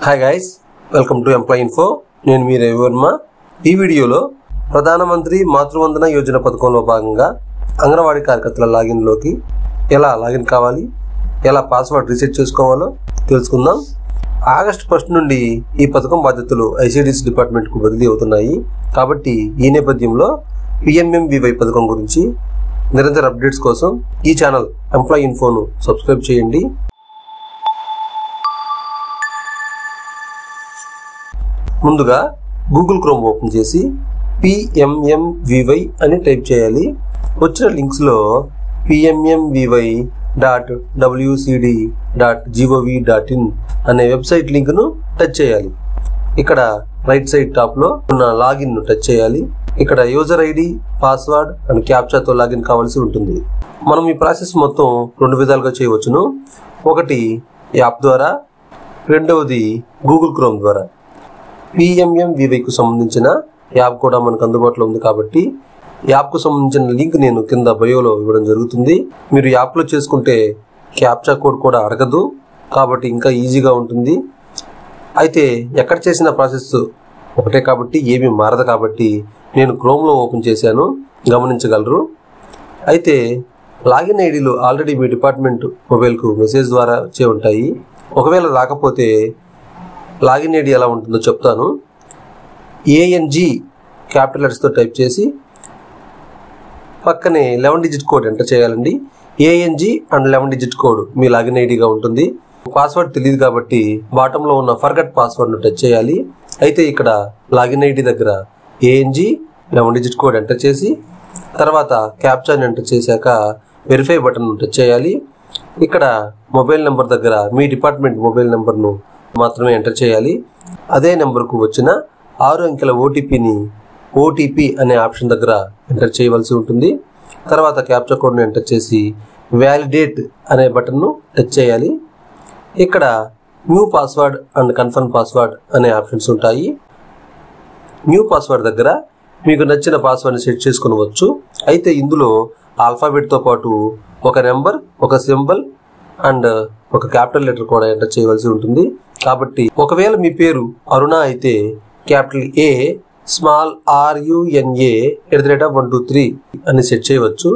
Hi guys, welcome to employee info. నేను మీ రవి వర్మ. ఈ వీడియోలో ప్రధానమంత్రి మాతృవందన యోజన పథకంలో భాగంగా అంగన్వాడీ కార్యకర్తల లాగిన్లోకి ఎలా లాగిన్ కావాలి, ఎలా పాస్వర్డ్ రీసెట్ చేసుకోవాలో తెలుసుకుందాం. ఆగస్టు 1 నుండి ఈ పథకం బాధ్యతలు ఐసిడిఎస్ డిపార్ట్మెంట్కు బదిలీ అవుతున్నాయి. కాబట్టి ఈ నేపథ్యంలో పిఎంఎంవివై పథకం గురించి నిరంతర అప్డేట్స్ కోసం ఈ ఛానల్ ఎంప్లాయ్ ఇన్ఫోను సబ్స్క్రైబ్ చేయండి. ముందుగా గూగుల్ క్రోమ్ ఓపెన్ చేసి PMMVY అని టైప్ చేయాలి. వచ్చిన లింక్స్లో PMMVY.wcd.gov.in అనే వెబ్సైట్ లింక్ను టచ్ చేయాలి. ఇక్కడ రైట్ సైడ్ టాప్లో ఉన్న లాగిన్ను టచ్ చేయాలి. ఇక్కడ యూజర్ ఐడి, పాస్వర్డ్ అండ్ క్యాప్చాతో లాగిన్ కావాల్సి ఉంటుంది. మనం ఈ ప్రాసెస్ మొత్తం 2 విధాలుగా చేయవచ్చును. ఒకటి యాప్ ద్వారా, రెండవది గూగుల్ క్రోమ్ ద్వారా. PMMVYకు సంబంధించిన యాప్ కూడా మనకు అందుబాటులో ఉంది కాబట్టి యాప్కు సంబంధించిన లింక్ నేను కింద బయోలో ఇవ్వడం జరుగుతుంది. మీరు యాప్లో చేసుకుంటే క్యాప్చా కోడ్ కూడా అడగదు కాబట్టి ఇంకా ఈజీగా ఉంటుంది. అయితే ఎక్కడ చేసిన ప్రాసెస్ ఒకటే కాబట్టి ఏమీ మారదు కాబట్టి నేను క్రోమ్లో ఓపెన్ చేశాను, గమనించగలరు. అయితే లాగిన్ ఐడీలు ఆల్రెడీ మీ డిపార్ట్మెంట్ మొబైల్కు మెసేజ్ ద్వారా వచ్చే ఉంటాయి. ఒకవేళ రాకపోతే లాగిన్ ఐడి ఎలా ఉంటుందో చెప్తాను. ANG క్యాపిటల్ లెటర్స్తో టైప్ చేసి పక్కనే 11 డిజిట్ కోడ్ ఎంటర్ చేయాలండి. ANG అండ్ 11 డిజిట్ కోడ్ మీ లాగిన్ ఐడిగా ఉంటుంది. పాస్వర్డ్ తెలియదు కాబట్టి బాటంలో ఉన్న ఫర్గట్ పాస్వర్డ్ను టచ్ చేయాలి. అయితే ఇక్కడ లాగిన్ ఐడి దగ్గర ANG 11 డిజిట్ కోడ్ ఎంటర్ చేసి తర్వాత క్యాప్చాని ఎంటర్ చేశాక వెరిఫై బటన్ టచ్ చేయాలి. ఇక్కడ మొబైల్ నెంబర్ దగ్గర మీ డిపార్ట్మెంట్ మొబైల్ నెంబర్ను మాత్రమే ఎంటర్ చేయాలి. అదే నెంబర్కు వచ్చిన 6 అంకెల ఓటీపీని OTP అనే ఆప్షన్ దగ్గర ఎంటర్ చేయవలసి ఉంటుంది. తర్వాత క్యాప్చా కోడ్ను ఎంటర్ చేసి వ్యాలిడేట్ అనే బటన్ను టచ్ చేయాలి. ఇక్కడ new password and confirm password అనే ఆప్షన్స్ ఉంటాయి. న్యూ పాస్వర్డ్ దగ్గర మీకు నచ్చిన పాస్వర్డ్ని సెట్ చేసుకునవచ్చు. అయితే ఇందులో ఆల్ఫాబెట్తో పాటు ఒక నెంబర్, ఒక సింబల్ అండ్ ఒక క్యాపిటల్ లెటర్ కూడా ఎంటర్ చేయవలసి ఉంటుంది. కాబట్టి ఒకవేళ మీ పేరు అరుణ అయితే క్యాపిటల్ A స్మాల్ RUNA@123 అని సెట్ చేయవచ్చు.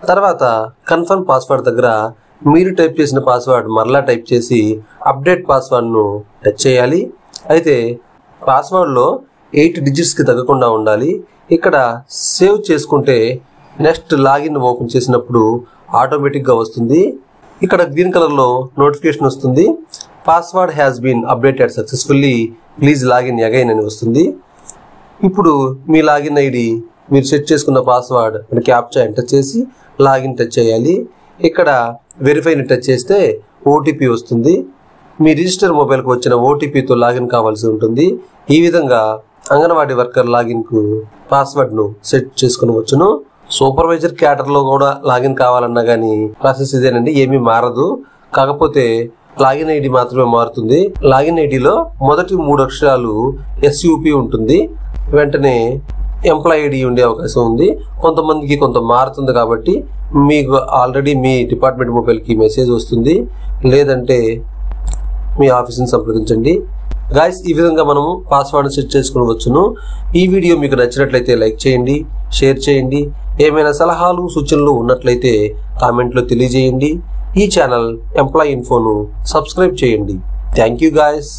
తర్వాత కన్ఫర్మ్ పాస్వర్డ్ దగ్గర మీరు టైప్ చేసిన పాస్వర్డ్ మరలా టైప్ చేసి అప్డేట్ పాస్వర్డ్ను టచ్ చేయాలి. అయితే పాస్వర్డ్లో 8 డిజిట్స్కి తగ్గకుండా ఉండాలి. ఇక్కడ సేవ్ చేసుకుంటే నెక్స్ట్ లాగిన్ ఓపెన్ చేసినప్పుడు ఆటోమేటిక్గా వస్తుంది. ఇక్కడ గ్రీన్ కలర్లో నోటిఫికేషన్ వస్తుంది. Password has been updated successfully, please login again అని వస్తుంది. ఇప్పుడు మీ లాగిన్ ఐడి, మీరు సెట్ చేసుకున్న పాస్వర్డ్ అండ్ క్యాప్చా ఎంటర్ చేసి లాగిన్ టచ్ చేయాలి. ఇక్కడ వెరిఫైని టచ్ చేస్తే OTP వస్తుంది. మీ రిజిస్టర్ మొబైల్కి వచ్చిన OTPతో లాగిన్ కావాల్సి ఉంటుంది. ఈ విధంగా అంగన్వాడీ వర్కర్ లాగిన్కు పాస్వర్డ్ను సెట్ చేసుకునవచ్చును. సూపర్వైజర్ క్యాడర్లో కూడా లాగిన్ కావాలన్నా కానీ ప్రాసెస్ ఇదేనండి, ఏమీ మారదు. కాకపోతే లాగిన్ ఐడి మాత్రమే మారుతుంది. లాగిన్ ఐడిలో మొదటి 3 అక్షరాలు SUP ఉంటుంది. వెంటనే ఎంప్లాయ్ ఐడి ఉండే అవకాశం ఉంది. కొంతమందికి కొంత మారుతుంది కాబట్టి మీకు ఆల్రెడీ మీ డిపార్ట్మెంట్ మొబైల్కి మెసేజ్ వస్తుంది, లేదంటే మీ ఆఫీస్ని సంప్రదించండి. గాయస్, ఈ విధంగా మనము పాస్వర్డ్ సెట్ చేసుకునవచ్చును. ఈ వీడియో మీకు నచ్చినట్లయితే లైక్ చేయండి, షేర్ చేయండి. ఏమైనా సలహాలు, సూచనలు ఉన్నట్లయితే కామెంట్లో తెలియజేయండి. ఈ ఛానల్ ఎంప్లాయ్ ఇన్ఫోను సబ్స్క్రైబ్ చేయండి. Thank you guys.